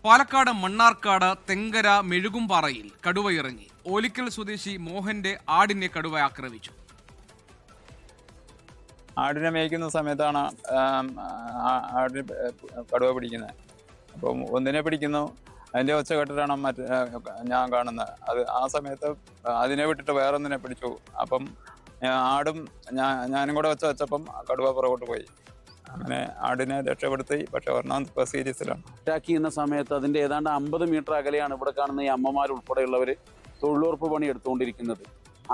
പാലക്കാട് മണ്ണാർക്കാട് തെങ്കര മെഴുകുംപാറയിൽ കടുവ ഇറങ്ങി. ഓലിക്കൽ സ്വദേശി മോഹന്റെ ആടിനെ കടുവ ആക്രമിച്ചു. ആടിനെ മേയ്ക്കുന്ന സമയത്താണ് ആടിന് കടുവ പിടിക്കുന്നത്. അപ്പം ഒന്നിനെ പിടിക്കുന്നു, അതിൻ്റെ ഒച്ച കേട്ടിട്ടാണ് ഞാൻ കാണുന്നത്. അത് ആ സമയത്ത് അതിനെ വിട്ടിട്ട് വേറൊന്നിനെ പിടിച്ചു. അപ്പം ആടും ഞാനും കൂടെ വെച്ചപ്പം കടുവ പുറകോട്ട് പോയി. അങ്ങനെ ആടിനെ രക്ഷപ്പെടുത്തി. പക്ഷെ ഒരെണ്ണം ഇപ്പോൾ സീരീസിലാണ്. അറ്റാക്ക് ചെയ്യുന്ന സമയത്ത് അതിൻ്റെ ഏതാണ്ട് 50 മീറ്റർ അകലെയാണ് ഇവിടെ കാണുന്ന ഈ അമ്മമാരുൾപ്പെടെയുള്ളവർ തൊഴിലുറപ്പ് പണി എടുത്തുകൊണ്ടിരിക്കുന്നത്.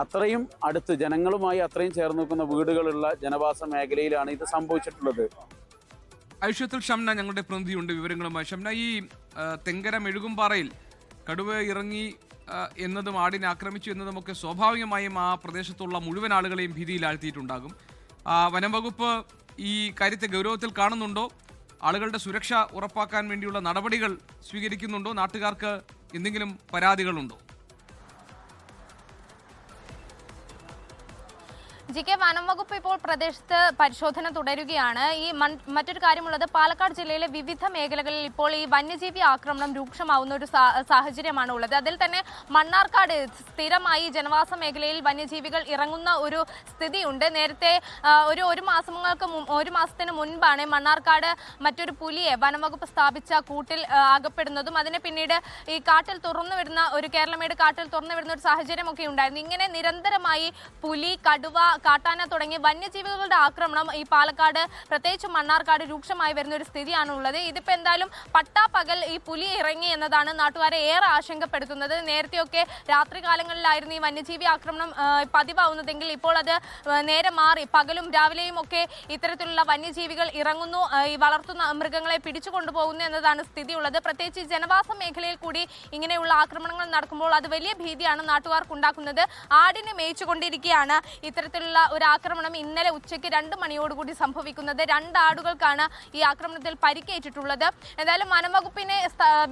അത്രയും അടുത്ത് ജനങ്ങളുമായി അത്രയും ചേർന്ന് നിൽക്കുന്ന വീടുകളുള്ള ജനവാസ മേഖലയിലാണ് ഇത് സംഭവിച്ചിട്ടുള്ളത്. ഐഷ്യത്തുൽ ഷംന ഞങ്ങളുടെ പ്രതിനിധിയുണ്ട് വിവരങ്ങളുമായി. ഷംന, ഈ തെങ്കര മെഴുകുംപാറയിൽ കടുവ ഇറങ്ങി എന്നതും ആടിനെ ആക്രമിച്ചു എന്നതുമൊക്കെ സ്വാഭാവികമായും ആ പ്രദേശത്തുള്ള മുഴുവൻ ആളുകളെയും ഭീതിയിലാഴ്ത്തിയിട്ടുണ്ടാകും. വനം വകുപ്പ് ഈ കാര്യത്തെ ഗൗരവത്തിൽ കാണുന്നുണ്ടോ? ആളുകളുടെ സുരക്ഷ ഉറപ്പാക്കാൻ വേണ്ടിയുള്ള നടപടികൾ സ്വീകരിക്കുന്നുണ്ടോ? നാട്ടുകാർക്ക് എന്തെങ്കിലും പരാതികളുണ്ടോ? ജി.കെ. വനം വകുപ്പ് ഇപ്പോൾ പ്രദേശത്ത് പരിശോധന തുടരുകയാണ്. ഈ മറ്റൊരു കാര്യമുള്ളത്, പാലക്കാട് ജില്ലയിലെ വിവിധ മേഖലകളിൽ ഇപ്പോൾ ഈ വന്യജീവി ആക്രമണം രൂക്ഷമാവുന്ന ഒരു സാഹചര്യമാണ് ഉള്ളത്. അതിൽ തന്നെ മണ്ണാർക്കാട് സ്ഥിരമായി ജനവാസ മേഖലയിൽ വന്യജീവികൾ ഇറങ്ങുന്ന ഒരു സ്ഥിതിയുണ്ട്. നേരത്തെ ഒരു മാസത്തിന് മുൻപാണ് മണ്ണാർക്കാട് മറ്റൊരു പുലിയെ വനം വകുപ്പ് സ്ഥാപിച്ച കൂട്ടിൽ അകപ്പെടുന്നതും അതിനെ പിന്നീട് ഈ കാട്ടിൽ തുറന്നുവിടുന്ന ഒരു കേരളമേട് കാട്ടിൽ തുറന്നുവിടുന്ന ഒരു സാഹചര്യമൊക്കെ ഉണ്ടായിരുന്നു. ഇങ്ങനെ നിരന്തരമായി പുലി, കടുവ, കാട്ടാന തുടങ്ങിയ വന്യജീവികളുടെ ആക്രമണം ഈ പാലക്കാട് പ്രത്യേകിച്ച് മണ്ണാർക്കാട് രൂക്ഷമായി വരുന്ന ഒരു സ്ഥിതിയാണ് ഉള്ളത്. ഇതിപ്പോൾ എന്തായാലും പട്ടാപ്പകൽ ഈ പുലി ഇറങ്ങി എന്നതാണ് നാട്ടുകാരെ ഏറെ ആശങ്കപ്പെടുത്തുന്നത്. നേരത്തെയൊക്കെ രാത്രികാലങ്ങളിലായിരുന്നു ഈ വന്യജീവി ആക്രമണം പതിവാവുന്നതെങ്കിൽ ഇപ്പോൾ അത് നേരെ മാറി പകലും രാവിലെയും ഒക്കെ ഇത്തരത്തിലുള്ള വന്യജീവികൾ ഇറങ്ങുന്നു, ഈ വളർത്തുന്ന മൃഗങ്ങളെ പിടിച്ചു കൊണ്ടുപോകുന്നു എന്നതാണ് സ്ഥിതിയുള്ളത്. പ്രത്യേകിച്ച് ജനവാസ മേഖലയിൽ കൂടി ഇങ്ങനെയുള്ള ആക്രമണങ്ങൾ നടക്കുമ്പോൾ അത് വലിയ ഭീതിയാണ് നാട്ടുകാർക്കുണ്ടാക്കുന്നത്. ആടിനെ മേയിച്ചുകൊണ്ടിരിക്കുകയാണ് ഇത്തരത്തിലുള്ള ഒരു ആക്രമണം ഇന്നലെ ഉച്ചയ്ക്ക് 2 മണിയോടുകൂടി സംഭവിക്കുന്നത്. 2 ആടുകൾക്കാണ് ഈ ആക്രമണത്തിൽ പരിക്കേറ്റിട്ടുള്ളത്. എന്തായാലും വനംവകുപ്പിനെ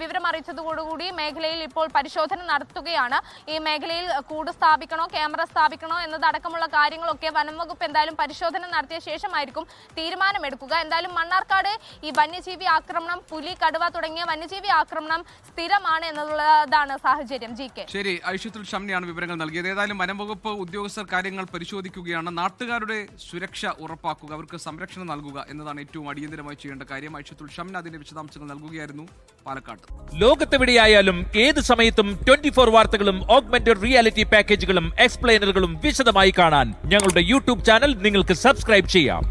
വിവരം അറിയിച്ചതോടുകൂടി മേഖലയിൽ ഇപ്പോൾ പരിശോധന നടത്തുകയാണ്. ഈ മേഖലയിൽ കൂട് സ്ഥാപിക്കണോ, ക്യാമറ സ്ഥാപിക്കണോ എന്നതടക്കമുള്ള കാര്യങ്ങളൊക്കെ വനംവകുപ്പ് എന്തായാലും പരിശോധന നടത്തിയ ശേഷമായിരിക്കും തീരുമാനമെടുക്കുക. എന്തായാലും മണ്ണാർക്കാട് ഈ വന്യജീവി ആക്രമണം, പുലി, കടുവ തുടങ്ങിയ വന്യജീവി ആക്രമണം സ്ഥിരമാണ് എന്നുള്ളതാണ് സാഹചര്യം. ജി.കെ. ശരി, ഐഷ്യത്തുൽ ഷംനയാണ് വിവരങ്ങൾ നൽകിയത്. ഏതായാലും വനംവകുപ്പ് ഉദ്യോഗസ്ഥർ കാര്യങ്ങൾ പരിശോധിക്കുകയാണ്. നാട്ടുകാരുടെ സുരക്ഷ ഉറപ്പാക്കുക, അവർക്ക് സംരക്ഷണം നൽകുക എന്നതാണ് ഏറ്റവും അടിയന്തരമായി ചെയ്യേണ്ട കാര്യം. ഐഷ്യത്തുൽ ഷംന അതിന്റെ വിശദാംശങ്ങൾ നൽകുകയായിരുന്നു പാലക്കാട്. ലോകത്തെവിടെയായാലും ഏത് സമയത്തും 24 വാർത്തകളും ഓഗ്മെന്റഡ് റിയാലിറ്റി പാക്കേജുകളും എക്സ്പ്ലെയിനറുകളും വിശദമായി കാണാൻ ഞങ്ങളുടെ യൂട്യൂബ് ചാനൽ നിങ്ങൾക്ക് സബ്സ്ക്രൈബ് ചെയ്യാം.